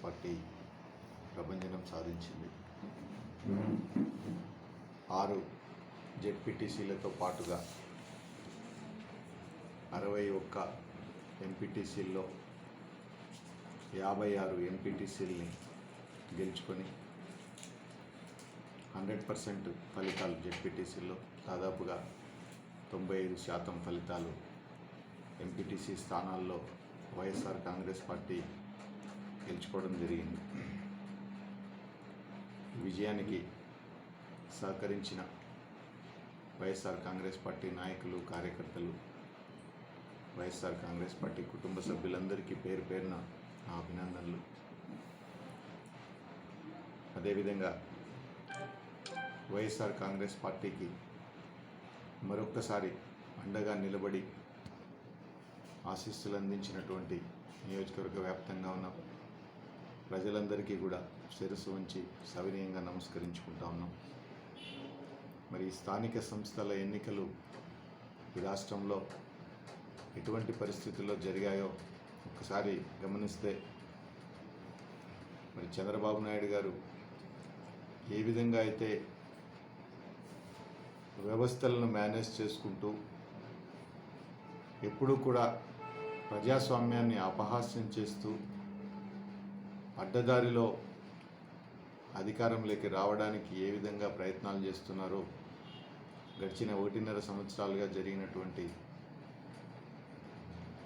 Party ప్రభంజనం సాధించింది. 6 జెడ్పీటీసీలతో పాటుగా 61 ఎంపీటీసీల్లో 56 ఎంపీటీసీలని గెలుచుకొని 100% ఫలితాలు జెడ్పీటీసీల్లో దాదాపుగా 95% ఫలితాలు ఎంపీటీసీ స్థానాల్లో వైఎస్ఆర్ కాంగ్రెస్ పార్టీ గెలుచుకోవడం జరిగింది. విజయానికి సహకరించిన వైఎస్ఆర్ కాంగ్రెస్ పార్టీ నాయకులు, కార్యకర్తలు, వైఎస్ఆర్ కాంగ్రెస్ పార్టీ కుటుంబ సభ్యులందరికీ పేరు పేరున నా అభినందనలు. అదేవిధంగా వైఎస్ఆర్ కాంగ్రెస్ పార్టీకి మరొక్కసారి అండగా నిలబడి ఆశీస్సులు అందించినటువంటి నియోజకవర్గ వ్యాప్తంగా ఉన్న ప్రజలందరికీ కూడా శిరస్సు వంచి సవినయంగా నమస్కరించుకుంటా ఉన్నాం. మరి స్థానిక సంస్థల ఎన్నికలు ఈ రాష్ట్రంలో ఎటువంటి పరిస్థితుల్లో జరిగాయో ఒకసారి గమనిస్తే, మరి చంద్రబాబు నాయుడు గారు ఏ విధంగా అయితే వ్యవస్థలను మేనేజ్ చేసుకుంటూ ఎప్పుడూ కూడా ప్రజాస్వామ్యాన్ని అపహాస్యం చేస్తూ అడ్డదారిలో అధికారంలోకి రావడానికి ఏ విధంగా ప్రయత్నాలు చేస్తున్నారో గడిచిన 1.5 సంవత్సరాలుగా జరిగినటువంటి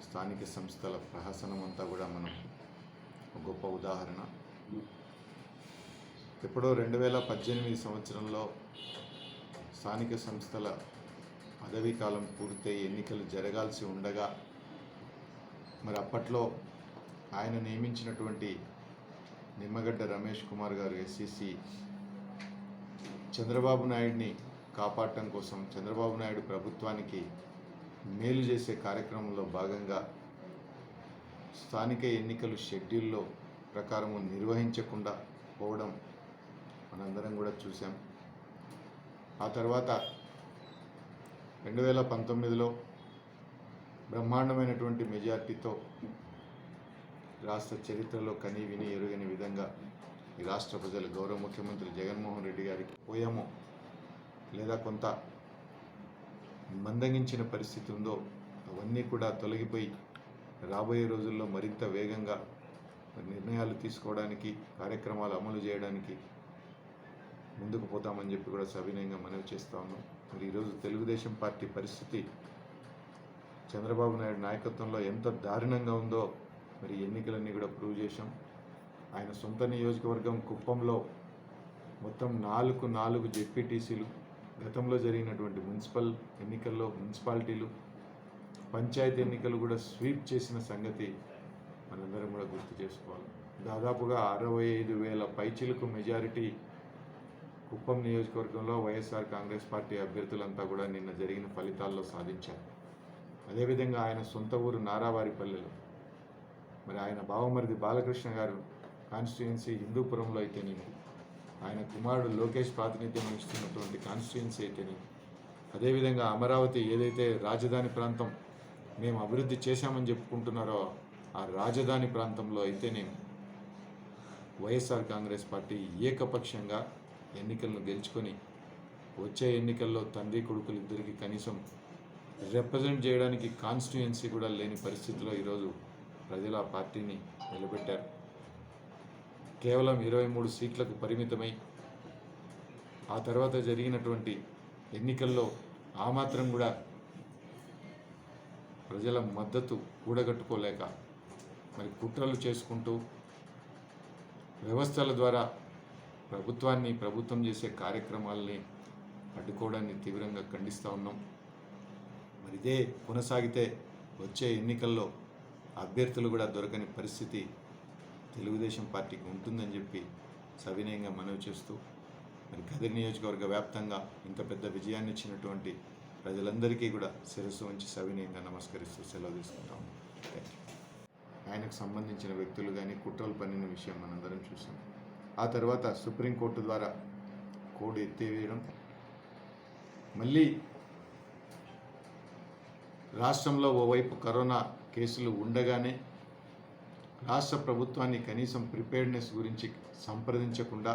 స్థానిక సంస్థల ప్రహసనం అంతా కూడా మనం ఒక గొప్ప ఉదాహరణ. ఎప్పుడో 2018 సంవత్సరంలో స్థానిక సంస్థల పదవీ కాలం పూర్తయి ఎన్నికలు జరగాల్సి ఉండగా మరి అప్పట్లో ఆయన నియమించినటువంటి నిమ్మగడ్డ రమేష్ కుమార్ గారు ఎస్సీసీ చంద్రబాబు నాయుడిని కాపాడటం కోసం, చంద్రబాబు నాయుడు ప్రభుత్వానికి మేలు చేసే కార్యక్రమంలో భాగంగా స్థానిక ఎన్నికలు షెడ్యూల్లో ప్రకారము నిర్వహించకుండా పోవడం మనందరం కూడా చూసాం. ఆ తర్వాత 2019లో బ్రహ్మాండమైనటువంటి మెజార్టీతో రాష్ట్ర చరిత్రలో కని విని ఎరుగని విధంగా ఈ రాష్ట్ర ప్రజలు గౌరవ ముఖ్యమంత్రి జగన్మోహన్ రెడ్డి గారికి పోయామో లేదా కొంత మందగించిన పరిస్థితి ఉందో అవన్నీ కూడా తొలగిపోయి రాబోయే రోజుల్లో మరింత వేగంగా నిర్ణయాలు తీసుకోవడానికి, కార్యక్రమాలు అమలు చేయడానికి ముందుకు పోతామని చెప్పి కూడా సవినయంగా మనవి చేస్తా ఉన్నాం. మరి ఈరోజు తెలుగుదేశం పార్టీ పరిస్థితి చంద్రబాబు నాయుడు నాయకత్వంలో ఎంత దారుణంగా ఉందో మరి ఎన్నికలన్నీ కూడా ప్రూవ్ చేశాం. ఆయన సొంత నియోజకవర్గం కుప్పంలో మొత్తం 4 జెడ్పీటీసీలు, గతంలో జరిగినటువంటి మున్సిపల్ ఎన్నికల్లో మున్సిపాలిటీలు, పంచాయతీ ఎన్నికలు కూడా స్వీప్ చేసిన సంగతి మనందరం కూడా గుర్తు చేసుకోవాలి. దాదాపుగా 65,000 పైచిలకు మెజారిటీ కుప్పం నియోజకవర్గంలో వైఎస్ఆర్ కాంగ్రెస్ పార్టీ అభ్యర్థులంతా కూడా నిన్న జరిగిన ఫలితాల్లో సాధించారు. అదేవిధంగా ఆయన సొంత ఊరు నారావారిపల్లెలో మరి ఆయన బావమరిది బాలకృష్ణ గారు కాన్స్టిట్యుయెన్సీ హిందూపురంలో అయితేనేమి, ఆయన కుమారుడు లోకేష్ ప్రాతినిధ్యం వహిస్తున్నటువంటి కాన్స్టిట్యుయెన్సీ అయితేనేమి, అదేవిధంగా అమరావతి ఏదైతే రాజధాని ప్రాంతం మేము అభివృద్ధి చేశామని చెప్పుకుంటున్నారో ఆ రాజధాని ప్రాంతంలో అయితేనేమి వైఎస్ఆర్ కాంగ్రెస్ పార్టీ ఏకపక్షంగా ఎన్నికలను గెలుచుకొని వచ్చే ఎన్నికల్లో తండ్రి కొడుకులు ఇద్దరికి కనీసం రిప్రజెంట్ చేయడానికి కాన్స్టిట్యుయెన్సీ కూడా లేని పరిస్థితిలో ఈరోజు ప్రజలు ఆ పార్టీని నిలబెట్టారు. కేవలం 23 సీట్లకు పరిమితమై ఆ తర్వాత జరిగినటువంటి ఎన్నికల్లో ఆ మాత్రం కూడా ప్రజల మద్దతు కూడగట్టుకోలేక మరి కుట్రలు చేసుకుంటూ వ్యవస్థల ద్వారా ప్రభుత్వం చేసే కార్యక్రమాలని అడ్డుకోవడాన్ని తీవ్రంగా ఖండిస్తూ ఉన్నాం. మరి ఇదే కొనసాగితే వచ్చే ఎన్నికల్లో అభ్యర్థులు కూడా దొరకని పరిస్థితి తెలుగుదేశం పార్టీకి ఉంటుందని చెప్పి సవినయంగా మనవి చేస్తూ, మరి కదిరి నియోజకవర్గ వ్యాప్తంగా ఇంత పెద్ద విజయాన్ని ఇచ్చినటువంటి ప్రజలందరికీ కూడా శిరస్సు వంచి సవినయంగా నమస్కరిస్తూ సెలవు తీసుకుంటాం. ఆయనకు సంబంధించిన వ్యక్తులు కానీ కుట్రలు పన్నిన విషయం మనందరం చూసాం. ఆ తర్వాత సుప్రీంకోర్టు ద్వారా కోడ్ ఎత్తివేయడం, మళ్ళీ రాష్ట్రంలో ఓవైపు కరోనా కేసులు ఉండగానే రాష్ట్ర ప్రభుత్వాన్ని కనీసం ప్రిపేర్డ్నెస్ గురించి సంప్రదించకుండా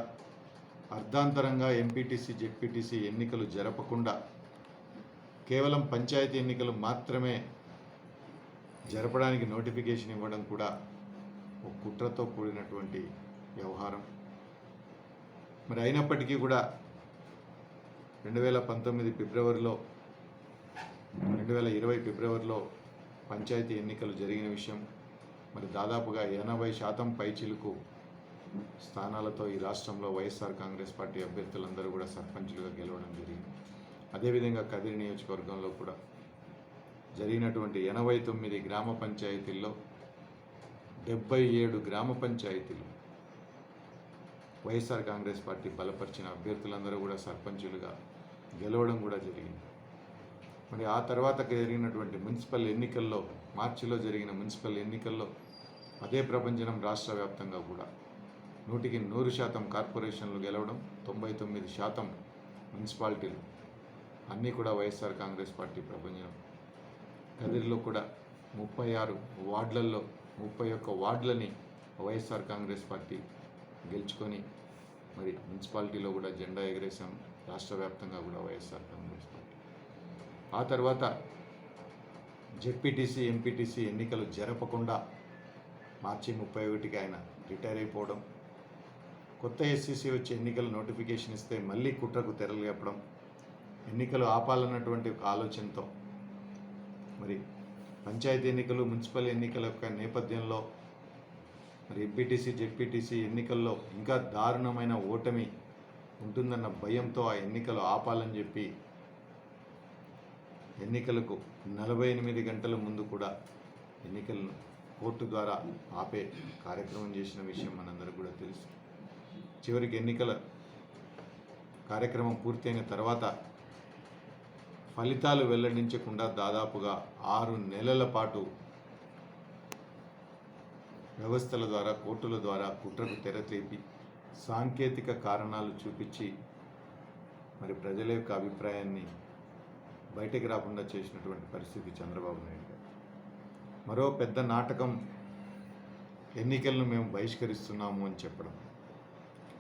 అర్ధాంతరంగా ఎంపీటీసీ జెడ్పీటీసీ ఎన్నికలు జరపకుండా కేవలం పంచాయతీ ఎన్నికలు మాత్రమే జరపడానికి నోటిఫికేషన్ ఇవ్వడం కూడా ఒక కుట్రతో కూడినటువంటి వ్యవహారం. మరి అయినప్పటికీ కూడా 2019 ఫిబ్రవరిలో 2020 ఫిబ్రవరిలో పంచాయతీ ఎన్నికలు జరిగిన విషయం మరి దాదాపుగా 80% పైచిలుకు స్థానాలతో ఈ రాష్ట్రంలో వైఎస్ఆర్ కాంగ్రెస్ పార్టీ అభ్యర్థులందరూ కూడా సర్పంచులుగా గెలవడం జరిగింది. అదేవిధంగా కదిరి నియోజకవర్గంలో కూడా జరిగినటువంటి 89 గ్రామ పంచాయతీల్లో 77 గ్రామ పంచాయతీలు వైఎస్ఆర్ కాంగ్రెస్ పార్టీ బలపరిచిన అభ్యర్థులందరూ కూడా సర్పంచులుగా గెలవడం కూడా జరిగింది. మరి ఆ తర్వాత జరిగినటువంటి మున్సిపల్ ఎన్నికల్లో మార్చిలో జరిగిన మున్సిపల్ ఎన్నికల్లో అదే ప్రభంజనం రాష్ట్ర వ్యాప్తంగా కూడా 100కి 100% కార్పొరేషన్లు గెలవడం, 99% మున్సిపాలిటీలు అన్నీ కూడా వైఎస్ఆర్ కాంగ్రెస్ పార్టీ ప్రభంజనం. కదిరిలో కూడా 36 వార్డులలో 31 వార్డులని వైఎస్ఆర్ కాంగ్రెస్ పార్టీ గెలుచుకొని మరి మున్సిపాలిటీలో కూడా జెండా ఎగరేసాం. రాష్ట్ర వ్యాప్తంగా కూడా వైఎస్ఆర్ కాంగ్రెస్ పార్టీ. ఆ తర్వాత జెడ్పీటీసీ ఎంపీటీసీ ఎన్నికలు జరపకుండా మార్చి 31కి ఆయన రిటైర్ అయిపోవడం, కొత్త ఎస్సీసీ వచ్చి ఎన్నికల నోటిఫికేషన్ ఇస్తే మళ్ళీ కుట్రకు తెరలు చెప్పడం, ఎన్నికలు ఆపాలన్నటువంటి ఒక ఆలోచనతో మరి పంచాయతీ ఎన్నికలు మున్సిపల్ ఎన్నికల యొక్క నేపథ్యంలో మరి ఎంపీటీసీ జెడ్పీటీసీ ఎన్నికల్లో ఇంకా దారుణమైన ఓటమి ఉంటుందన్న భయంతో ఆ ఎన్నికలు ఆపాలని చెప్పి ఎన్నికలకు 48 గంటల ముందు కూడా ఎన్నికలను కోర్టు ద్వారా ఆపే కార్యక్రమం చేసిన విషయం మనందరికీ కూడా తెలుసు. చివరికి ఎన్నికల కార్యక్రమం పూర్తయిన తర్వాత ఫలితాలు వెల్లడించకుండా దాదాపుగా 6 నెలల పాటు వ్యవస్థల ద్వారా కోర్టుల ద్వారా కుట్రకు తెరతీపి సాంకేతిక కారణాలు చూపించి మరి ప్రజల యొక్క అభిప్రాయాన్ని బయటకు రాకుండా చేసినటువంటి పరిస్థితి చంద్రబాబు నాయుడు గారు. మరో పెద్ద నాటకం ఎన్నికలను మేము బహిష్కరిస్తున్నాము అని చెప్పడం.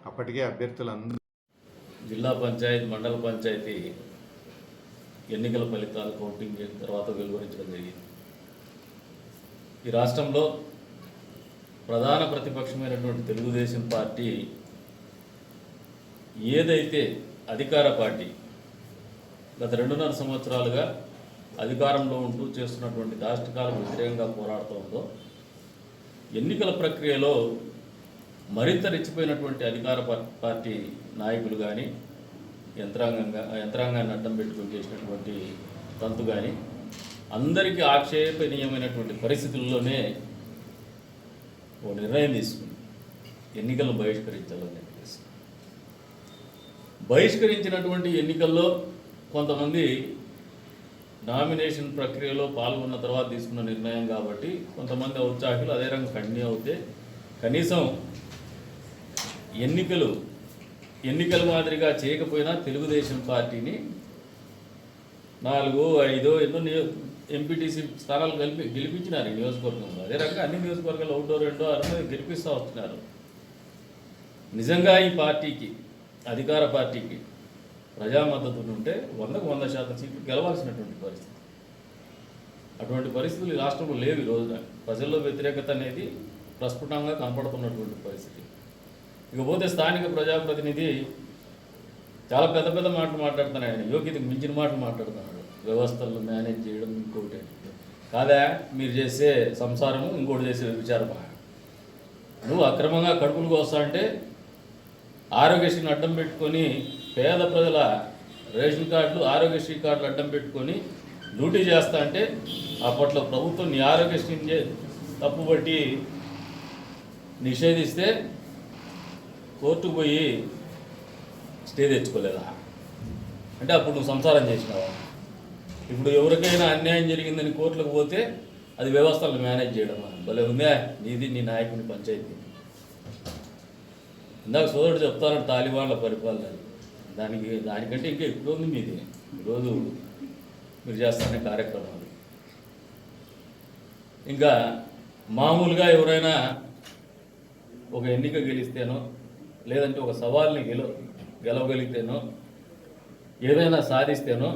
అప్పటికే అభ్యర్థులందరూ జిల్లా పంచాయతీ మండల పంచాయతీ ఎన్నికల ఫలితాలు కౌంటింగ్ చేసిన తర్వాత వెలువరించడం జరిగింది. ఈ రాష్ట్రంలో ప్రధాన ప్రతిపక్షమైనటువంటి తెలుగుదేశం పార్టీ ఏదైతే అధికార పార్టీ గత 2.5 సంవత్సరాలుగా అధికారంలో ఉంటూ చేస్తున్నటువంటి దాష్టికాలకు వ్యతిరేకంగా పోరాడుతోందో ఎన్నికల ప్రక్రియలో మరింత రెచ్చిపోయినటువంటి అధికార పార్టీ నాయకులు కానీ యంత్రాంగాన్ని అడ్డం పెట్టుకుని చేసినటువంటి తంతు కానీ అందరికీ ఆక్షేపణీయమైనటువంటి పరిస్థితుల్లోనే ఓ నిర్ణయం తీసుకుంది, ఎన్నికలను బహిష్కరించాలని చెప్పేసి. బహిష్కరించినటువంటి ఎన్నికల్లో కొంతమంది నామినేషన్ ప్రక్రియలో పాల్గొన్న తర్వాత తీసుకున్న నిర్ణయం కాబట్టి కొంతమంది ఔత్సాహికులు అదే రంగం కంటిన్యూ అవుతే కనీసం ఎన్నికల మాదిరిగా చేయకపోయినా తెలుగుదేశం పార్టీని 4, 5 ఎన్నో ఎంపీటీసీ స్థానాలు గెలిపించినారు ఈ నియోజకవర్గంలో. అదే రకంగా అన్ని నియోజకవర్గాలు 1, 2, 6 గెలిపిస్తూ వస్తున్నారు. నిజంగా ఈ పార్టీకి అధికార పార్టీకి ప్రజా మద్దతు ఉంటే 100% సీట్లు గెలవాల్సినటువంటి పరిస్థితి. అటువంటి పరిస్థితులు ఈ రాష్ట్రంలో లేవు. ఈ రోజున ప్రజల్లో వ్యతిరేకత అనేది ప్రస్ఫుటంగా కనపడుతున్నటువంటి పరిస్థితి. ఇకపోతే స్థానిక ప్రజాప్రతినిధి చాలా పెద్ద పెద్ద మాటలు మాట్లాడుతున్నాడు. ఆయన యోగ్యతకు మించిన మాటలు మాట్లాడుతున్నాడు. వ్యవస్థలను మేనేజ్ చేయడం ఇంకోటి కాదా, మీరు చేసే సంసారము ఇంకోటి చేసే విచారమా? నువ్వు అక్రమంగా కడుపులు కోస్తా అంటే ఆరోగ్యశ్రీని అడ్డం పెట్టుకొని పేద ప్రజల రేషన్ కార్డులు ఆరోగ్యశ్రీ కార్డులు అడ్డం పెట్టుకొని డ్యూటీ చేస్తా అంటే అప్పట్లో ప్రభుత్వం నీ ఆరోగ్యశ్రీని తప్పుబట్టి నిషేధిస్తే కోర్టుకు పోయి స్టే తెచ్చుకోలేదా? అంటే అప్పుడు నువ్వు సంసారం చేసినావా? ఇప్పుడు ఎవరికైనా అన్యాయం జరిగిందని కోర్టులకు పోతే అది వ్యవస్థలను మేనేజ్ చేయడమా? భలే ఉందా నీది, నీ నాయకుని పంచాయతీ. ఇందాక సోదరుడు చెప్తాను తాలిబాన్ల పరిపాలన, దానికంటే ఇంకా ఎక్కువ ఉంది మీది. ఈరోజు మీరు చేస్తున్న కార్యక్రమాలు ఇంకా మామూలుగా ఎవరైనా ఒక ఎన్నిక గెలిస్తేనో లేదంటే ఒక సవాల్ని గెలవగలిగితేనో ఏదైనా సాధిస్తేనో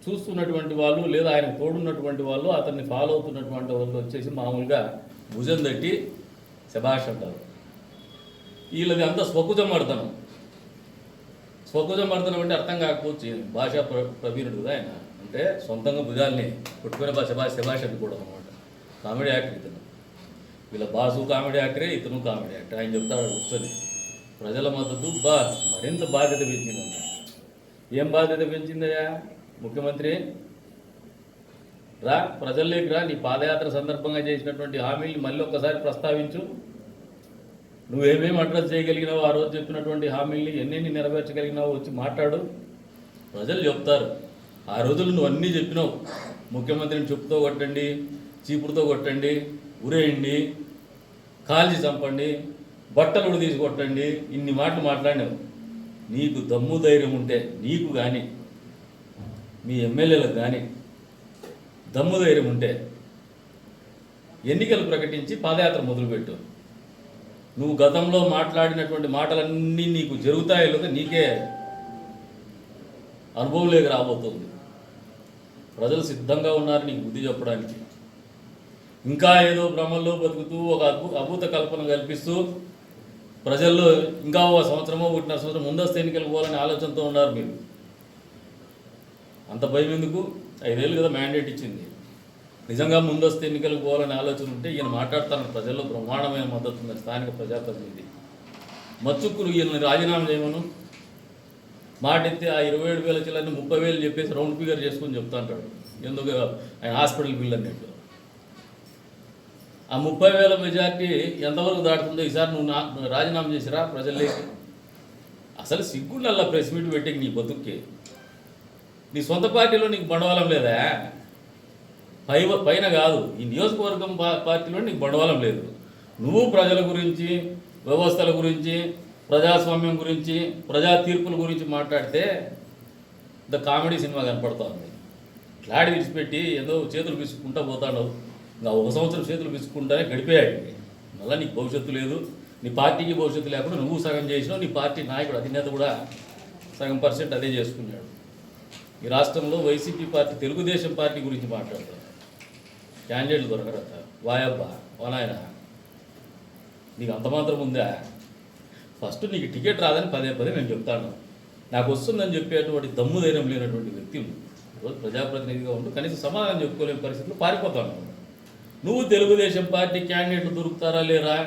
చూస్తున్నటువంటి వాళ్ళు లేదా ఆయన తోడున్నటువంటి వాళ్ళు అతన్ని ఫాలో అవుతున్నటువంటి వాళ్ళు వచ్చేసి మామూలుగా భుజం తట్టి శభాష్ అంటారు. వీళ్ళది అంతా స్వకుజమర్దనం. స్వకుజమర్దనం అంటే అర్థం కాకపోవచ్చు, భాషా ప్రవీణుడు కదా ఆయన. అంటే సొంతంగా భుజాల్ని కొట్టుకునే శభాష్ అని కూడా అనమాట. కామెడీ యాక్టర్ ఇతను. వీళ్ళ బాసు కామెడీ యాక్టరే, ఇతను కామెడీ యాక్టర్. ఆయన చెప్తాడు కూర్చొని ప్రజల మద్దతు మరింత బాధ్యత పెంచిందంట. ఏం బాధ్యత పెంచిందయ్యా ముఖ్యమంత్రి? రా ప్రజల్లోకి రా, నీ పాదయాత్ర సందర్భంగా చేసినటువంటి హామీల్ని మళ్ళీ ఒక్కసారి ప్రస్తావించు. నువ్వేమేమి అడ్రస్ చేయగలిగినావు, ఆ రోజు చెప్పినటువంటి హామీల్ని ఎన్నెన్ని నెరవేర్చగలిగినావు వచ్చి మాట్లాడు. ప్రజలు చెప్తారు. ఆ రోజులు నువ్వు అన్నీ చెప్పినావు. ముఖ్యమంత్రిని చెప్పుతో కొట్టండి, చీపుడుతో కొట్టండి, ఉరేయండి, కాల్చి చంపండి, బట్టలు తీసి కొట్టండి, ఇన్ని మాటలు మాట్లాడినావు. నీకు దమ్ము ధైర్యం ఉంటే నీకు కానీ మీ ఎమ్మెల్యేలకు కానీ దమ్ము ధైర్యం ఉంటే ఎన్నికలు ప్రకటించి పాదయాత్ర మొదలుపెట్టు. నువ్వు గతంలో మాట్లాడినటువంటి మాటలన్నీ నీకు జరుగుతాయో లేదో నీకే అనుభవంలోకి రాబోతుంది. ప్రజలు సిద్ధంగా ఉన్నారు నీకు బుద్ధి చెప్పడానికి. ఇంకా ఏదో భ్రమల్లో బతుకుతూ ఒక అభూత కల్పన కల్పిస్తూ ప్రజల్లో ఇంకా ఒక సంవత్సరమో ఒకటిన్నర సంవత్సరం ముందస్తు ఎన్నికలు పోవాలనే ఆలోచనతో ఉన్నారు మీరు. అంత భయం ఎందుకు? 5 ఏళ్ళు కదా మ్యాండేట్ ఇచ్చింది. నిజంగా ముందస్తు ఎన్నికలకు పోవాలనే ఆలోచన ఉంటే ఈయన మాట్లాడుతాను ప్రజల్లో బ్రహ్మాండమైన మద్దతు ఉంది. స్థానిక ప్రజాప్రతినిధి మచ్చుక్కులు ఈయన రాజీనామా చేయమను. మాట ఎత్తే ఆ 27,000 చిల్లరని 30,000 చెప్పేసి రౌండ్ ఫిగర్ చేసుకొని చెప్తా అంటాడు. ఎందుకు ఆయన హాస్పిటల్ బిల్ అన్నట్టు. ఆ 30,000 మెజార్టీ ఎంతవరకు దాటుతుందో ఈసారి నువ్వు రాజీనామా చేసిరా ప్రజల్లోకి. అసలు సిగ్గుండల్లా ప్రెస్ మీట్ పెట్టి నీ బతుక్కి. నీ సొంత పార్టీలో నీకు బండవాళం లేదా? పైన కాదు, ఈ నియోజకవర్గం పార్టీలో నీకు బండవాళం లేదు. నువ్వు ప్రజల గురించి, వ్యవస్థల గురించి, ప్రజాస్వామ్యం గురించి, ప్రజా తీర్పుల గురించి మాట్లాడితే ద కామెడీ సినిమా కనపడుతుంది. క్లాడి విడిచిపెట్టి ఏదో చేతులు పిసుకుంటా పోతాడు. ఇంకా 1 సంవత్సరం చేతులు పిసుకుంటానే గడిపేయాడు. మళ్ళీ నీకు భవిష్యత్తు లేదు. నీ పార్టీకి భవిష్యత్తు లేకుండా నువ్వు సగం చేసినావు. నీ పార్టీ నాయకుడు అధినేత కూడా సగం % అదే చేసుకున్నాడు. ఈ రాష్ట్రంలో వైసీపీ పార్టీ, తెలుగుదేశం పార్టీ గురించి మాట్లాడుతారు. క్యాండిడేట్లు దొరకరట. వాయబ్బా వానాయన, నీకు అంత మాత్రం ఉందా? ఫస్ట్ నీకు టికెట్ రాదని పదే నేను చెప్తాను. నాకు వస్తుందని చెప్పేటువంటి దమ్ము ధైర్యం లేనటువంటి వ్యక్తులు ఈరోజు ప్రజాప్రతినిధిగా ఉంటూ కనీసం సమాధానం చెప్పుకోలేని పరిస్థితులు పారిపోతాను. నువ్వు తెలుగుదేశం పార్టీ క్యాండిడేట్లు దొరుకుతారా లేరా,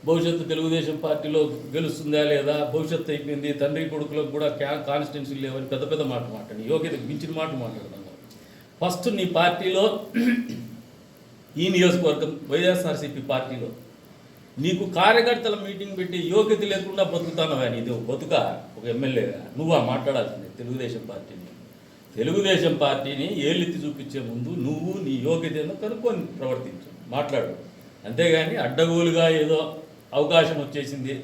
భవిష్యత్తు తెలుగుదేశం పార్టీలో గెలుస్తుందా లేదా, భవిష్యత్తు అయిపోయింది, తండ్రి కొడుకులకు కూడా కాన్స్టిట్యున్సీలు లేవని పెద్ద మాట మాట్లాడి యోగ్యతకు మించిన మాట మాట్లాడుతున్నావు. ఫస్ట్ నీ పార్టీలో, ఈ నియోజకవర్గం వైఎస్ఆర్సీపీ పార్టీలో నీకు కార్యకర్తల మీటింగ్ పెట్టి యోగ్యత లేకుండా బతుకుతాను. కానీ ఇది బతుక ఒక ఎమ్మెల్యేగా నువ్వు మాట్లాడాల్సిందే. తెలుగుదేశం పార్టీని ఏళ్ళెత్తి చూపించే ముందు నువ్వు నీ యోగ్యత ఏదో కనుక్కొని ప్రవర్తించు, మాట్లాడు. అంతేగాని అడ్డగోలుగా ఏదో అవకాశం వచ్చేసింది,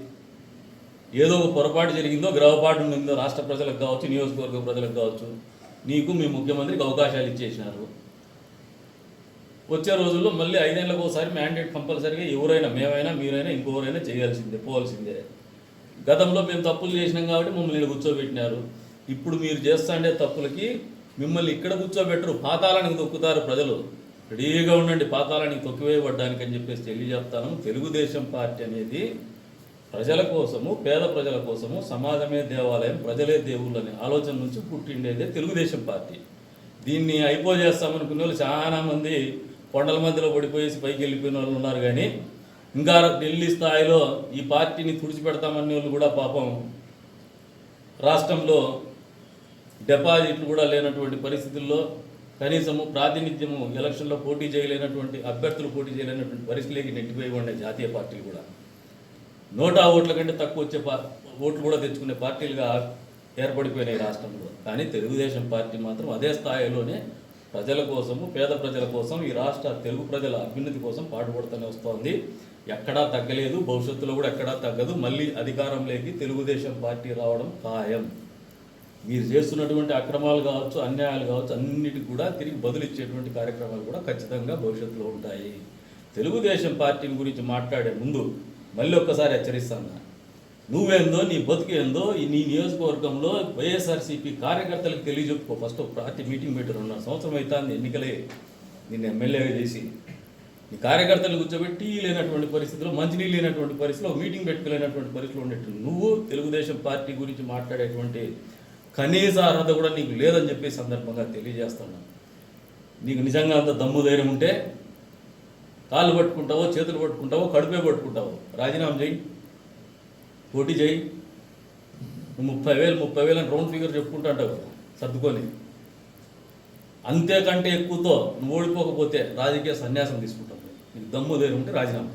ఏదో ఒక పొరపాటు జరిగిందో, గ్రహపాటు ఉందో, రాష్ట్ర ప్రజలకు కావచ్చు, నియోజకవర్గ ప్రజలకు కావచ్చు, నీకు మీ ముఖ్యమంత్రికి అవకాశాలు ఇచ్చేసినారు. వచ్చే రోజుల్లో మళ్ళీ 5 ఏళ్ళకు ఒకసారి మ్యాండేట్ కంపల్సరీగా ఎవరైనా, మేమైనా మీరైనా ఇంకొకరైనా చేయాల్సిందే, పోవాల్సిందే. గతంలో మేము తప్పులు చేసినాం కాబట్టి మమ్మల్ని కూర్చోబెట్టినారు. ఇప్పుడు మీరు చేస్తుండే తప్పులకి మిమ్మల్ని ఇక్కడ కూర్చోబెట్టరు, పాతాళానికి తొక్కుతారు ప్రజలు. రెడీగా ఉండండి పాతాళానికి తొక్కివేయబడ్డానికి అని చెప్పేసి తెలియజెప్తాను. తెలుగుదేశం పార్టీ అనేది ప్రజల కోసము, పేద ప్రజల కోసము, సమాజమే దేవాలయం, ప్రజలే దేవుళ్ళు అనే ఆలోచన నుంచి పుట్టిండేదే తెలుగుదేశం పార్టీ. దీన్ని అయిపోజేస్తామనుకునే వాళ్ళు చాలామంది కొండల మధ్యలో పడిపోయేసి పైకి వెళ్ళిపోయిన వాళ్ళు ఉన్నారు. కానీ ఇంకా ఢిల్లీ స్థాయిలో ఈ పార్టీని తుడిచిపెడతామనే వాళ్ళు కూడా పాపం రాష్ట్రంలో డిపాజిట్లు కూడా లేనటువంటి పరిస్థితుల్లో, కనీసము ప్రాతినిధ్యము ఎలక్షన్లో పోటీ చేయలేనటువంటి అభ్యర్థులు పోటీ చేయలేనటువంటి పరిస్థితులకి నెట్టిపోయి ఉండే జాతీయ పార్టీలు కూడా 100 ఓట్ల కంటే తక్కువ వచ్చే ఓట్లు కూడా తెచ్చుకునే పార్టీలుగా ఏర్పడిపోయినాయి రాష్ట్రంలో. కానీ తెలుగుదేశం పార్టీ మాత్రం అదే స్థాయిలోనే ప్రజల కోసము, పేద ప్రజల కోసం, ఈ రాష్ట్ర తెలుగు ప్రజల అభ్యున్నతి కోసం పాటుపడుతూనే వస్తోంది. ఎక్కడా తగ్గలేదు, భవిష్యత్తులో కూడా ఎక్కడా తగ్గదు. మళ్ళీ అధికారంలోకి తెలుగుదేశం పార్టీ రావడం ఖాయం. మీరు చేస్తున్నటువంటి అక్రమాలు కావచ్చు, అన్యాయాలు కావచ్చు, అన్నిటికి కూడా తిరిగి బదులిచ్చేటువంటి కార్యక్రమాలు కూడా ఖచ్చితంగా భవిష్యత్తులో ఉంటాయి. తెలుగుదేశం పార్టీ గురించి మాట్లాడే ముందు మళ్ళీ ఒక్కసారి హెచ్చరిస్తాను, నువ్వేందో నీ బతుకు ఏందో నీ నియోజకవర్గంలో వైఎస్ఆర్సీపీ కార్యకర్తలకు తెలియజెప్పుకో. ఫస్ట్ పార్టీ మీటింగ్ పెట్టి 2.5 సంవత్సరం అవుతుంది ఎన్నికలే నిన్ను ఎమ్మెల్యేగా చేసి, నీ కార్యకర్తలు కూర్చోబెట్టి లేనటువంటి పరిస్థితుల్లో, మంచినీళ్ళు లేనటువంటి పరిస్థితిలో, మీటింగ్ పెట్టుకోలేనటువంటి పరిస్థితిలో ఉండేట్టు నువ్వు తెలుగుదేశం పార్టీ గురించి మాట్లాడేటువంటి కనీస అర్హత కూడా నీకు లేదని చెప్పి సందర్భంగా తెలియజేస్తున్నాను. నీకు నిజంగా అంత దమ్ము ధైర్యం ఉంటే కాళ్ళు పట్టుకుంటావో, చేతులు పట్టుకుంటావో, కడుపే పట్టుకుంటావో రాజీనామా చేయి, పోటీ చేయి. 30,000 అని రౌండ్ ఫిగర్ చెప్పుకుంటా అంటావు కదా సర్దుకొని. అంతేకంటే ఎక్కువతో నువ్వు ఓడిపోకపోతే రాజకీయ సన్యాసం తీసుకుంటావు. నీకు దమ్ము ధైర్యం ఉంటే రాజీనామా.